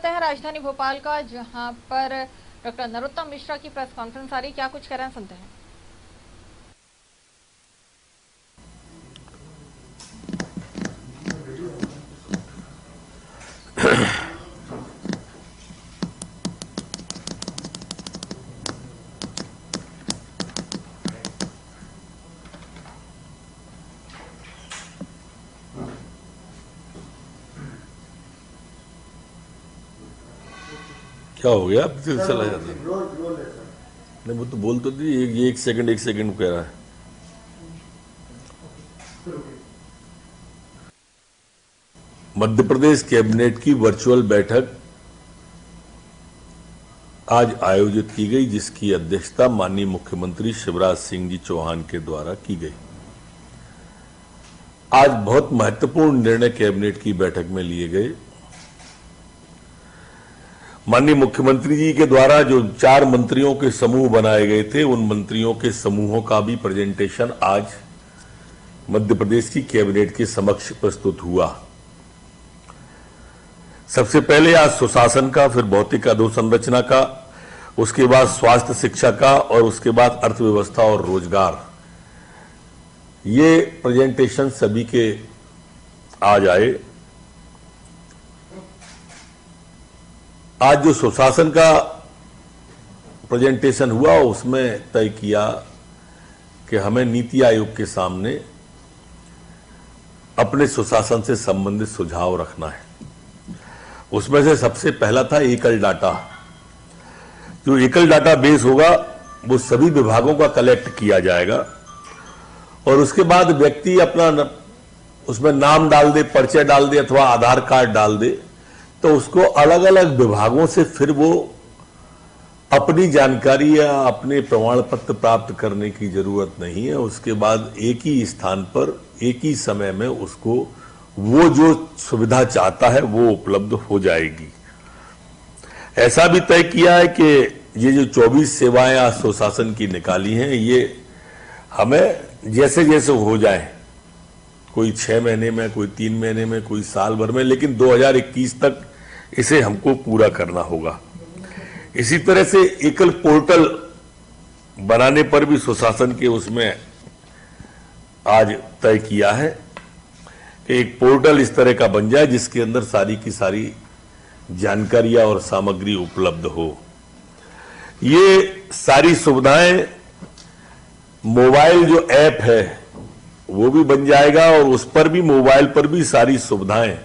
करते हैं राजधानी भोपाल का, जहां पर डॉक्टर नरोत्तम मिश्रा की प्रेस कॉन्फ्रेंस आ रही। क्या कुछ कह रहे हैं, सुनते हैं। क्या हो गया? फिर चला जाता नहीं, वो तो बोल तो दी। एक सेकंड कह रहा है। मध्य प्रदेश कैबिनेट की वर्चुअल बैठक आज आयोजित की गई, जिसकी अध्यक्षता माननीय मुख्यमंत्री शिवराज सिंह जी चौहान के द्वारा की गई। आज बहुत महत्वपूर्ण निर्णय कैबिनेट की बैठक में लिए गए। माननीय मुख्यमंत्री जी के द्वारा जो 4 मंत्रियों के समूह बनाए गए थे, उन मंत्रियों के समूहों का भी प्रेजेंटेशन आज मध्य प्रदेश की कैबिनेट के समक्ष प्रस्तुत हुआ। सबसे पहले आज सुशासन का, फिर भौतिक अधोसंरचना का, उसके बाद स्वास्थ्य शिक्षा का, और उसके बाद अर्थव्यवस्था और रोजगार। ये प्रेजेंटेशन सभी के आज आए। आज जो सुशासन का प्रेजेंटेशन हुआ, उसमें तय किया कि हमें नीति आयोग के सामने अपने सुशासन से संबंधित सुझाव रखना है। उसमें से सबसे पहला था एकल डाटा। जो एकल डाटा बेस होगा वो सभी विभागों का कलेक्ट किया जाएगा, और उसके बाद व्यक्ति अपना उसमें नाम डाल दे, परिचय डाल दे अथवा आधार कार्ड डाल दे, तो उसको अलग अलग विभागों से फिर वो अपनी जानकारी या अपने प्रमाण पत्र प्राप्त करने की जरूरत नहीं है। उसके बाद एक ही स्थान पर एक ही समय में उसको वो जो सुविधा चाहता है वो उपलब्ध हो जाएगी। ऐसा भी तय किया है कि ये जो 24 सेवाएं आज सुशासन की निकाली हैं, ये हमें जैसे जैसे हो जाए, कोई 6 महीने में, कोई 3 महीने में, कोई साल भर में, लेकिन 2021 तक इसे हमको पूरा करना होगा। इसी तरह से एकल पोर्टल बनाने पर भी सुशासन के उसमें आज तय किया है कि एक पोर्टल इस तरह का बन जाए जिसके अंदर सारी की सारी जानकारियां और सामग्री उपलब्ध हो। ये सारी सुविधाएं, मोबाइल जो ऐप है वो भी बन जाएगा, और उस पर भी, मोबाइल पर भी सारी सुविधाएं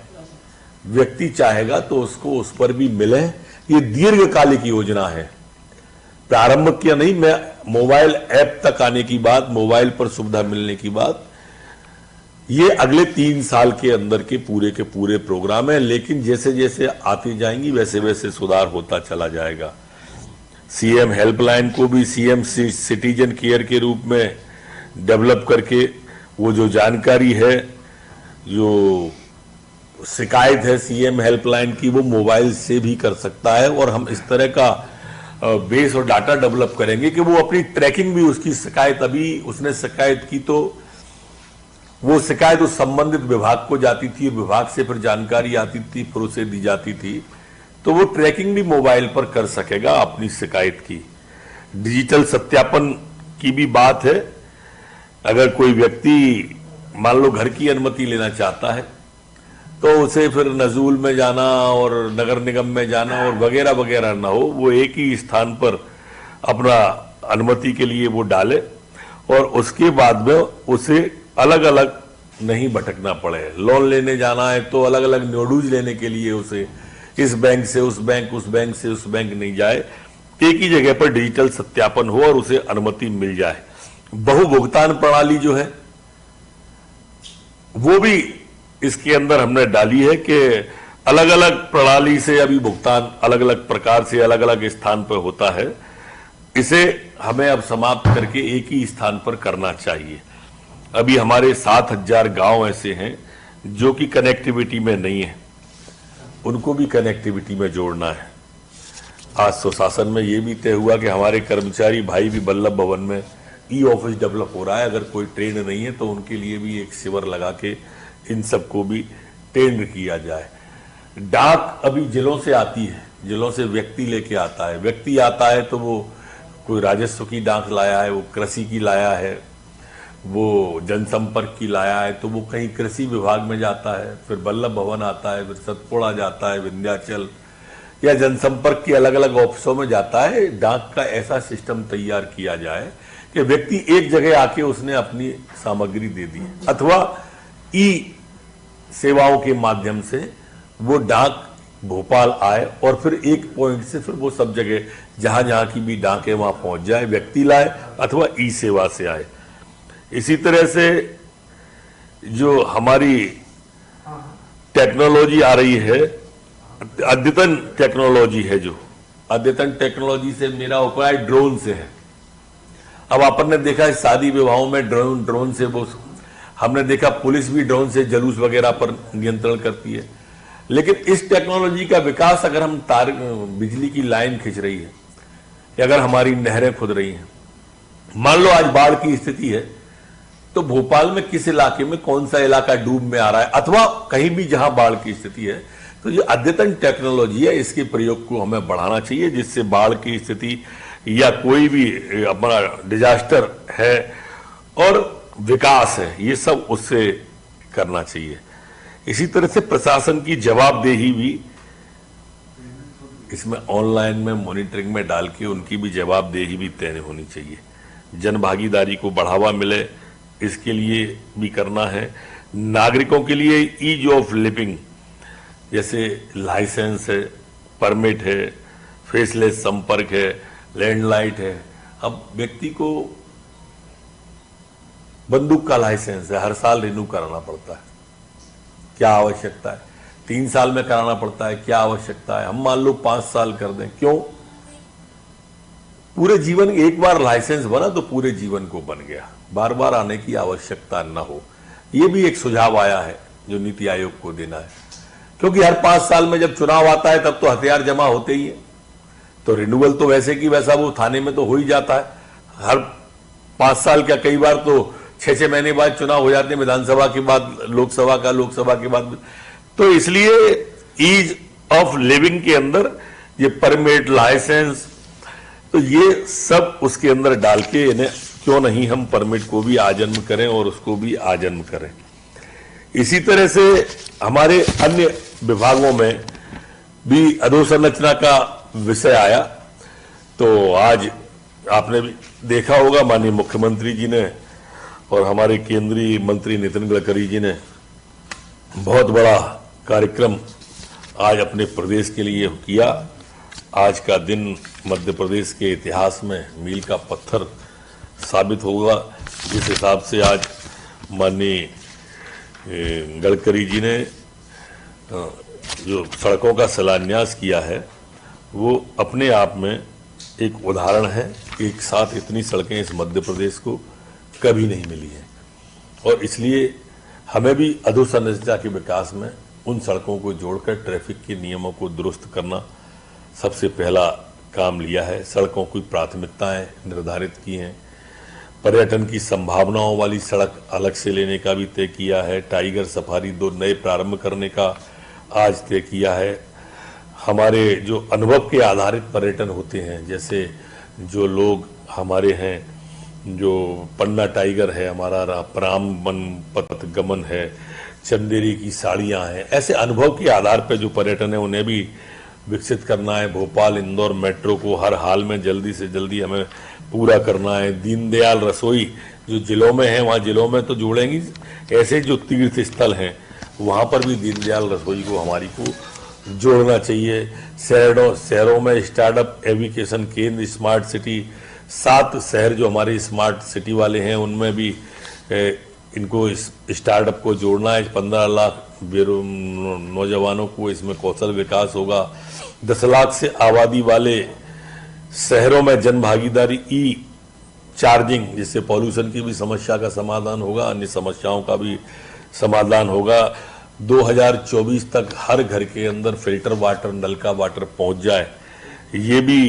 व्यक्ति चाहेगा तो उसको उस पर भी मिले। ये दीर्घकालिक योजना है, प्रारंभ किया नहीं। मैं मोबाइल ऐप तक आने की बात, मोबाइल पर सुविधा मिलने की बात, ये अगले 3 साल के अंदर के पूरे प्रोग्राम है। लेकिन जैसे जैसे आती जाएंगी वैसे वैसे सुधार होता चला जाएगा। सीएम हेल्पलाइन को भी सीएम सिटीजन केयर के रूप में डेवलप करके वो जो जानकारी है, जो शिकायत है सीएम हेल्पलाइन की, वो मोबाइल से भी कर सकता है। और हम इस तरह का बेस और डाटा डेवलप करेंगे कि वो अपनी ट्रैकिंग भी, उसकी शिकायत, अभी उसने शिकायत की तो वो शिकायत उस संबंधित विभाग को जाती थी, विभाग से फिर जानकारी आती थी, फिर उसे दी जाती थी, तो वो ट्रैकिंग भी मोबाइल पर कर सकेगा अपनी शिकायत की। डिजिटल सत्यापन की भी बात है। अगर कोई व्यक्ति मान लो घर की अनुमति लेना चाहता है तो उसे फिर नजूल में जाना और नगर निगम में जाना और वगैरह वगैरह ना हो, वो एक ही स्थान पर अपना अनुमति के लिए वो डाले, और उसके बाद में उसे अलग अलग नहीं भटकना पड़े। लोन लेने जाना है तो अलग अलग नोडूज लेने के लिए उसे इस बैंक से उस बैंक, उस बैंक से उस बैंक नहीं जाए, एक ही जगह पर डिजिटल सत्यापन हो और उसे अनुमति मिल जाए। बहु भुगतान प्रणाली जो है वो भी इसके अंदर हमने डाली है कि अलग अलग प्रणाली से अभी भुगतान अलग अलग प्रकार से अलग अलग स्थान पर होता है। इसे हमें अब समाप्त करके एक ही स्थान पर करना चाहिए। अभी हमारे 7000 गांव ऐसे हैं जो कि कनेक्टिविटी में नहीं है, उनको भी कनेक्टिविटी में जोड़ना है। आज सुशासन में यह भी तय हुआ कि हमारे कर्मचारी भाई भी बल्लभ भवन में ई ऑफिस डेवलप हो रहा है। अगर कोई ट्रेंड नहीं है तो उनके लिए भी एक शिविर लगा के इन सबको भी ट्रेंड किया जाए। डाक अभी जिलों से आती है, जिलों से व्यक्ति लेके आता है, व्यक्ति आता है तो वो कोई राजस्व की डाक लाया है, वो कृषि की लाया है, वो जनसंपर्क की लाया है, तो वो कहीं कृषि विभाग में जाता है, फिर वल्लभ भवन आता है, फिर सतपुड़ा जाता है, विंध्याचल या जनसंपर्क के अलग अलग ऑफिसों में जाता है। डाक का ऐसा सिस्टम तैयार किया जाए कि व्यक्ति एक जगह आके उसने अपनी सामग्री दे दी, अथवा ई सेवाओं के माध्यम से वो डाक भोपाल आए और फिर एक पॉइंट से फिर वो सब जगह जहां जहां की भी डाक है वहां पहुंच जाए, व्यक्ति लाए अथवा ई सेवा से आए। इसी तरह से जो हमारी टेक्नोलॉजी आ रही है, अद्यतन टेक्नोलॉजी है, जो अद्यतन टेक्नोलॉजी से मेरा उपाय ड्रोन से है। अब अपन ने देखा है शादी विवाहों में ड्रोन से वो, हमने देखा पुलिस भी ड्रोन से जुलूस वगैरह पर नियंत्रण करती है। लेकिन इस टेक्नोलॉजी का विकास, अगर हम तार बिजली की लाइन खींच रही है या अगर हमारी नहरें खुद रही हैं, मान लो आज बाढ़ की स्थिति है, तो भोपाल में किस इलाके में कौन सा इलाका डूब में आ रहा है, अथवा कहीं भी जहां बाढ़ की स्थिति है, तो ये अद्यतन टेक्नोलॉजी है, इसके प्रयोग को हमें बढ़ाना चाहिए, जिससे बाढ़ की स्थिति या कोई भी अपना डिजास्टर है और विकास है, ये सब उससे करना चाहिए। इसी तरह से प्रशासन की जवाबदेही भी इसमें ऑनलाइन में मॉनिटरिंग में डाल के उनकी भी जवाबदेही भी तय होनी चाहिए। जन भागीदारी को बढ़ावा मिले, इसके लिए भी करना है। नागरिकों के लिए ईज ऑफ लिविंग, जैसे लाइसेंस है, परमिट है, फेसलेस संपर्क है, लैंडलाइट है। अब व्यक्ति को बंदूक का लाइसेंस है, हर साल रिन्यू कराना पड़ता है, क्या आवश्यकता है? 3 साल में कराना पड़ता है, क्या आवश्यकता है? हम मान लो 5 साल कर दें, क्यों? पूरे जीवन, एक बार लाइसेंस बना तो पूरे जीवन को बन गया, बार बार आने की आवश्यकता न हो। यह भी एक सुझाव आया है जो नीति आयोग को देना है, क्योंकि हर 5 साल में जब चुनाव आता है तब तो हथियार जमा होते ही है, तो रिन्यूअल तो वैसे की वैसा वो थाने में तो हो ही जाता है। हर 5 साल क्या, कई बार तो 6-6 महीने बाद चुनाव हो जाते हैं, विधानसभा के बाद लोकसभा का, लोकसभा के बाद। तो इसलिए ईज ऑफ लिविंग के अंदर ये परमिट, लाइसेंस, तो ये सब उसके अंदर डाल के इन्हें, क्यों नहीं हम परमिट को भी आजन्म करें और उसको भी आजन्म करें। इसी तरह से हमारे अन्य विभागों में भी अधोसंरचना का विषय आया, तो आज आपने भी देखा होगा माननीय मुख्यमंत्री जी ने और हमारे केंद्रीय मंत्री नितिन गडकरी जी ने बहुत बड़ा कार्यक्रम आज अपने प्रदेश के लिए किया। आज का दिन मध्य प्रदेश के इतिहास में मील का पत्थर साबित होगा। जिस हिसाब से आज माननीय गडकरी जी ने जो सड़कों का शिलान्यास किया है, वो अपने आप में एक उदाहरण है। एक साथ इतनी सड़कें इस मध्य प्रदेश को कभी नहीं मिली है, और इसलिए हमें भी अधोसंरचना के विकास में उन सड़कों को जोड़कर ट्रैफिक के नियमों को दुरुस्त करना सबसे पहला काम लिया है। सड़कों की प्राथमिकताएं निर्धारित की हैं। पर्यटन की संभावनाओं वाली सड़क अलग से लेने का भी तय किया है। टाइगर सफारी 2 नए प्रारंभ करने का आज तय किया है। हमारे जो अनुभव के आधारित पर्यटन होते हैं, जैसे जो लोग हमारे हैं, जो पन्ना टाइगर है हमारा, रामबन पथ गमन है, चंदेरी की साड़ियां हैं, ऐसे अनुभव के आधार पर जो पर्यटन है उन्हें भी विकसित करना है। भोपाल इंदौर मेट्रो को हर हाल में जल्दी से जल्दी हमें पूरा करना है। दीनदयाल रसोई जो जिलों में है, वहाँ जिलों में तो जोड़ेंगी, ऐसे जो तीर्थ स्थल हैं वहाँ पर भी दीनदयाल रसोई को हमारी को जोड़ना चाहिए। शहरों में स्टार्टअप एजुकेशन केंद्र, स्मार्ट सिटी, 7 शहर जो हमारे स्मार्ट सिटी वाले हैं उनमें भी इनको इस स्टार्टअप को जोड़ना है। 15 लाख नौजवानों को इसमें कौशल विकास होगा। 10 लाख से आबादी वाले शहरों में जन भागीदारी ई चार्जिंग, जिससे पॉल्यूशन की भी समस्या का समाधान होगा, अन्य समस्याओं का भी समाधान होगा। 2024 तक हर घर के अंदर फिल्टर वाटर, नल का वाटर पहुंच जाए, ये भी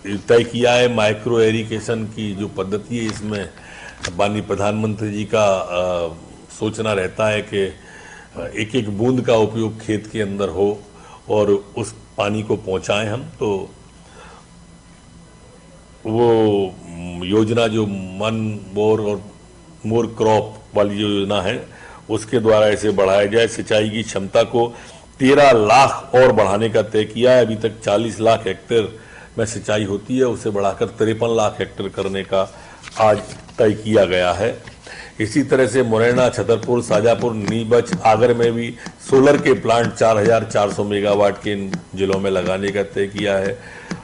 तय किया है। माइक्रो इरिगेशन की जो पद्धति है, इसमें माननीय प्रधानमंत्री जी का सोचना रहता है कि एक एक बूंद का उपयोग खेत के अंदर हो और उस पानी को पहुंचाएं हम, तो वो योजना जो मन मोर और मोर क्रॉप वाली जो योजना है उसके द्वारा इसे बढ़ाया जाए। सिंचाई की क्षमता को 13 लाख और बढ़ाने का तय किया है। अभी तक 40 लाख हेक्टेयर में सिंचाई होती है, उसे बढ़ाकर 53 लाख हेक्टेयर करने का आज तय किया गया है। इसी तरह से मुरैना, छतरपुर, शाजापुर, नीमच, आगर में भी सोलर के प्लांट 4400 मेगावाट के इन जिलों में लगाने का तय किया है।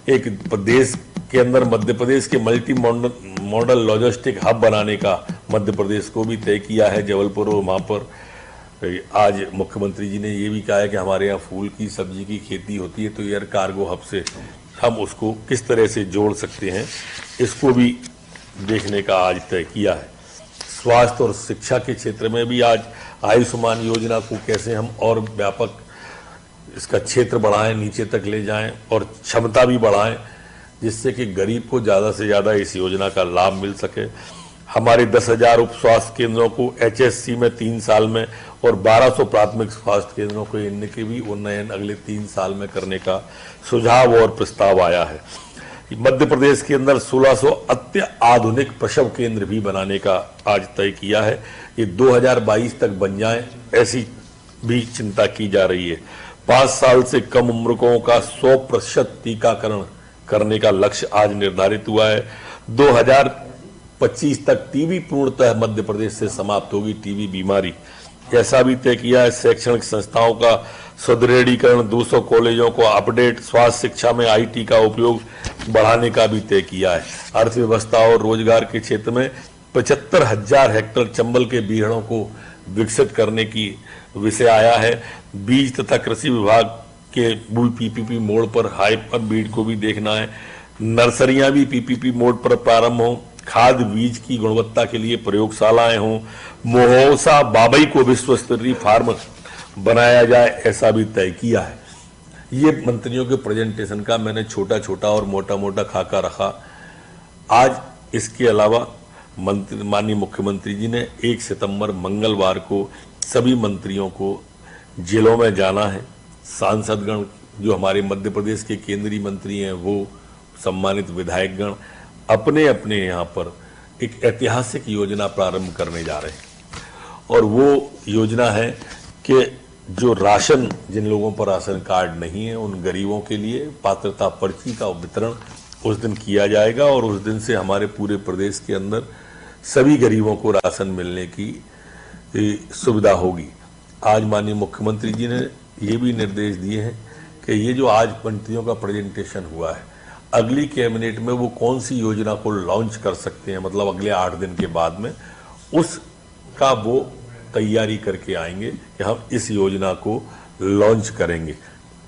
एक प्रदेश के अंदर मध्य प्रदेश के मल्टी मॉडल लॉजिस्टिक हब बनाने का मध्य प्रदेश को भी तय किया है जबलपुर, और वहाँ पर आज मुख्यमंत्री जी ने ये भी कहा है कि हमारे यहाँ फूल की सब्जी की खेती होती है, तो एयर कार्गो हब से हम उसको किस तरह से जोड़ सकते हैं, इसको भी देखने का आज तय किया है। स्वास्थ्य और शिक्षा के क्षेत्र में भी आज आयुष्मान योजना को कैसे हम और व्यापक इसका क्षेत्र बढ़ाएं, नीचे तक ले जाएं और क्षमता भी बढ़ाएं, जिससे कि गरीब को ज़्यादा से ज़्यादा इस योजना का लाभ मिल सके। हमारे 10,000 उप स्वास्थ्य केंद्रों को HSC में 3 साल में और 1200 प्राथमिक स्वास्थ्य केंद्रों को इनके भी उन्नयन अगले 3 साल में करने का सुझाव और प्रस्ताव आया है। मध्य प्रदेश के अंदर 1600 अत्याधुनिक प्रसव केंद्र भी बनाने का आज तय किया है। ये 2022 तक बन जाएं, ऐसी भी चिंता की जा रही है। 5 साल से कम उम्रकों का 100% टीकाकरण करने का लक्ष्य आज निर्धारित हुआ है। 2025 तक टीबी पूर्णतः मध्य प्रदेश से समाप्त होगी, टीबी बीमारी, ऐसा भी तय किया है। शैक्षणिक संस्थाओं का सुदृढ़ीकरण, 200 कॉलेजों को अपडेट, स्वास्थ्य शिक्षा में IT का उपयोग बढ़ाने का भी तय किया है। अर्थव्यवस्था और रोजगार के क्षेत्र में 75,000 हेक्टेयर चंबल के बीहड़ों को विकसित करने की विषय आया है। बीज तथा कृषि विभाग के PPP मोड पर हाइपर बीड को भी देखना है। नर्सरियां भी PPP मोड पर प्रारंभ हों। खाद बीज की गुणवत्ता के लिए प्रयोगशालाएं हों। मोहौसा बाबई को विश्व स्तरीय फार्म बनाया जाए, ऐसा भी तय किया है। ये मंत्रियों के प्रेजेंटेशन का मैंने छोटा छोटा और मोटा मोटा खाका रखा। आज इसके अलावा माननीय मुख्यमंत्री जी ने 1 सितंबर मंगलवार को सभी मंत्रियों को जिलों में जाना है। सांसदगण जो हमारे मध्य प्रदेश के केंद्रीय मंत्री हैं, वो सम्मानित विधायकगण अपने अपने यहाँ पर एक ऐतिहासिक योजना प्रारंभ करने जा रहे हैं, और वो योजना है कि जो राशन, जिन लोगों पर राशन कार्ड नहीं है, उन गरीबों के लिए पात्रता पर्ची का वितरण उस दिन किया जाएगा, और उस दिन से हमारे पूरे प्रदेश के अंदर सभी गरीबों को राशन मिलने की सुविधा होगी। आज माननीय मुख्यमंत्री जी ने ये भी निर्देश दिए हैं कि ये जो आज मंत्रियों का प्रेजेंटेशन हुआ है, अगली कैबिनेट में वो कौन सी योजना को लॉन्च कर सकते हैं, मतलब अगले 8 दिन के बाद में, उसका वो तैयारी करके आएंगे कि हम इस योजना को लॉन्च करेंगे।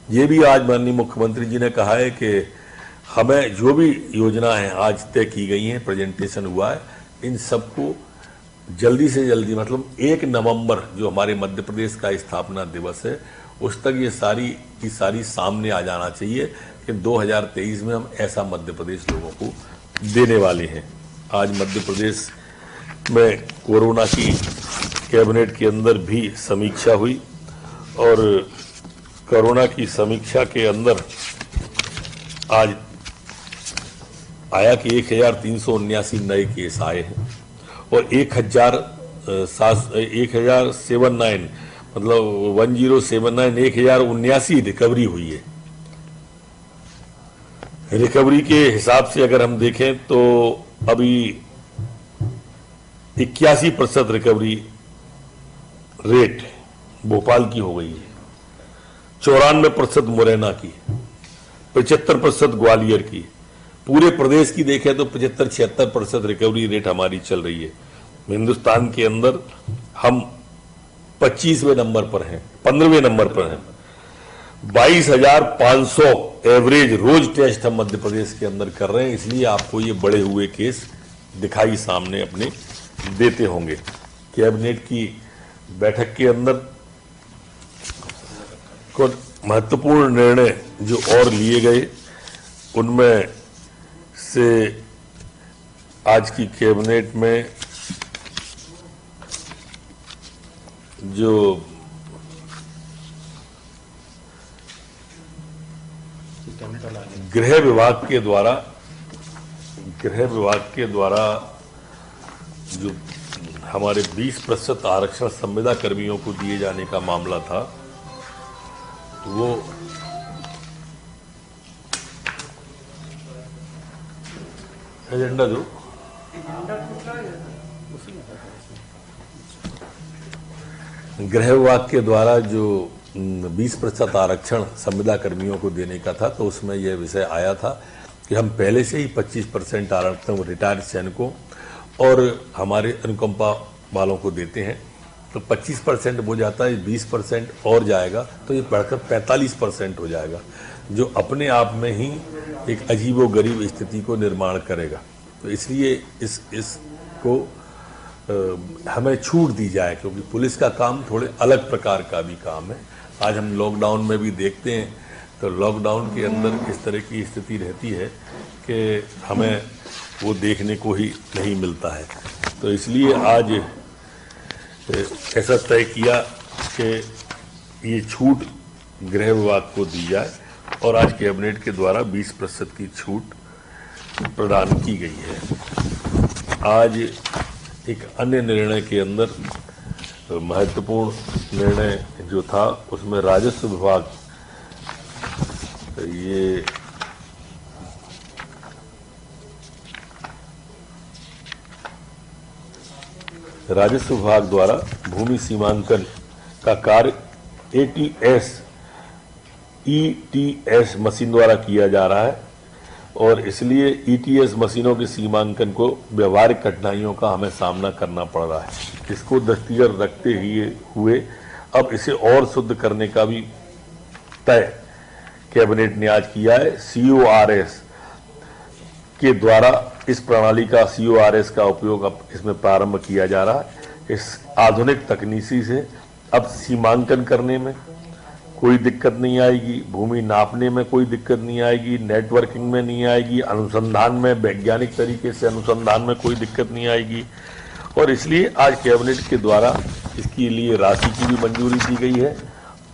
ये भी आज माननीय मुख्यमंत्री जी ने कहा है कि हमें जो भी योजना है आज तय की गई हैं, प्रेजेंटेशन हुआ है, इन सबको जल्दी से जल्दी, मतलब 1 नवंबर जो हमारे मध्य प्रदेश का स्थापना दिवस है, उस तक ये सारी की सारी सामने आ जाना चाहिए कि 2023 में हम ऐसा मध्य प्रदेश लोगों को देने वाले हैं। आज मध्य प्रदेश में कोरोना की कैबिनेट के अंदर भी समीक्षा हुई, और कोरोना की समीक्षा के अंदर आज आया कि 1379 नए केस आए हैं और 1079 मतलब 1079 1079 रिकवरी हुई है। रिकवरी के हिसाब से अगर हम देखें तो अभी 81% रिकवरी रेट भोपाल की हो गई है, 94% मुरैना की, 75% ग्वालियर की। पूरे प्रदेश की देखें तो 75-76% रिकवरी रेट हमारी चल रही है। हिंदुस्तान के अंदर हम 25वें नंबर पर हैं, 15वें नंबर पर हैं। 22,500 एवरेज रोज टेस्ट हम मध्य प्रदेश के अंदर कर रहे हैं, इसलिए आपको ये बढ़े हुए केस दिखाई सामने अपने देते होंगे। कैबिनेट की बैठक के अंदर कुछ महत्वपूर्ण निर्णय जो और लिए गए, उनमें से आज की कैबिनेट में जो गृह विभाग के द्वारा जो हमारे 20% आरक्षण संविदा कर्मियों को दिए जाने का मामला था, वो एजेंडा जो गृह विभाग के द्वारा जो 20% आरक्षण संविदा कर्मियों को देने का था, तो उसमें यह विषय आया था कि हम पहले से ही 25% आरक्षण रिटायर्ड सैनिकों और हमारे अनुकंपा वालों को देते हैं, तो 25% हो जाता है, 20% और जाएगा तो ये बढ़कर 45% हो जाएगा, जो अपने आप में ही एक अजीबोगरीब स्थिति को निर्माण करेगा। तो इसलिए इसको हमें छूट दी जाए, क्योंकि पुलिस का काम थोड़े अलग प्रकार का भी काम है। आज हम लॉकडाउन में भी देखते हैं, तो लॉकडाउन के अंदर इस तरह की स्थिति रहती है कि हमें वो देखने को ही नहीं मिलता है। तो इसलिए आज ऐसा तय किया कि ये छूट गृह विभाग को दी जाए और आज कैबिनेट के द्वारा 20% की छूट प्रदान की गई है। आज एक अन्य निर्णय के अंदर महत्वपूर्ण निर्णय जो था, उसमें राजस्व विभाग ये राजस्व विभाग द्वारा भूमि सीमांकन का कार्य ईटीएस मशीन द्वारा किया जा रहा है और इसलिए ईटीएस मशीनों के सीमांकन को व्यवहारिक कठिनाइयों का हमें सामना करना पड़ रहा है। इसको दृष्टिगत रखते हुए अब इसे और शुद्ध करने का भी तय कैबिनेट ने आज किया है। CORS के द्वारा इस प्रणाली का CORS का उपयोग अब इसमें प्रारंभ किया जा रहा है। इस आधुनिक तकनीकी से अब सीमांकन करने में कोई दिक्कत नहीं आएगी, भूमि नापने में कोई दिक्कत नहीं आएगी, नेटवर्किंग में नहीं आएगी, अनुसंधान में वैज्ञानिक तरीके से अनुसंधान में कोई दिक्कत नहीं आएगी। और इसलिए आज कैबिनेट के द्वारा इसके लिए राशि की भी मंजूरी दी गई है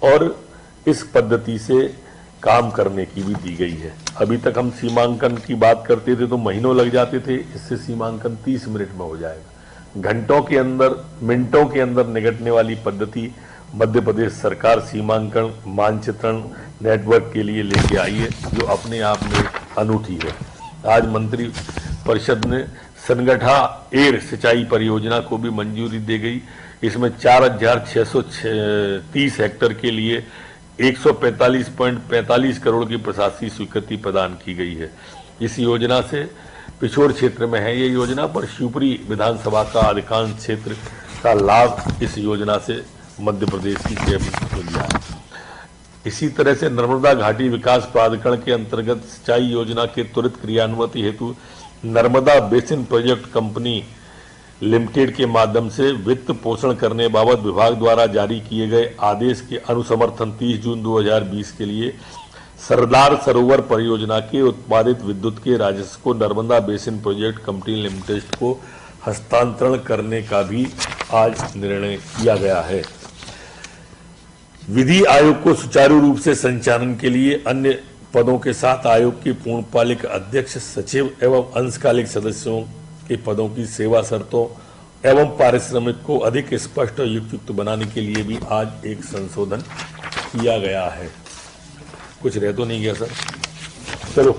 और इस पद्धति से काम करने की भी दी गई है। अभी तक हम सीमांकन की बात करते थे तो महीनों लग जाते थे, इससे सीमांकन 30 मिनट में हो जाएगा। घंटों के अंदर, मिनटों के अंदर निकटने वाली पद्धति मध्य प्रदेश सरकार सीमांकन मानचित्रण नेटवर्क के लिए लेके आई है, जो अपने आप में अनूठी है। आज मंत्री परिषद ने सनगठा एर सिंचाई परियोजना को भी मंजूरी दे गई। इसमें 4,630 हेक्टेयर के लिए 145.45 करोड़ की प्रशासकीय स्वीकृति प्रदान की गई है। इस योजना से पिछोर क्षेत्र में है ये योजना, पर शिवपुरी विधानसभा का अधिकांश क्षेत्र का लाभ इस योजना से मध्य प्रदेश की कैबिनेट को लिया है। इसी तरह से नर्मदा घाटी विकास प्राधिकरण के अंतर्गत सिंचाई योजना के त्वरित क्रियान्वयन हेतु Narmada basin project company limited के माध्यम से वित्त पोषण करने बाबत विभाग द्वारा जारी किए गए आदेश के अनुसमर्थन 30 जून 2020 के लिए सरदार सरोवर परियोजना के उत्पादित विद्युत के राजस्व को Narmada basin project company limited को हस्तांतरण करने का भी आज निर्णय किया गया है। विधि आयोग को सुचारू रूप से संचालन के लिए अन्य पदों के साथ आयोग के पूर्णकालिक अध्यक्ष, सचिव एवं अंशकालिक सदस्यों के पदों की सेवा शर्तों एवं पारिश्रमिक को अधिक स्पष्ट और युक्त बनाने के लिए भी आज एक संशोधन किया गया है। कुछ रह तो नहीं गया सर? चलो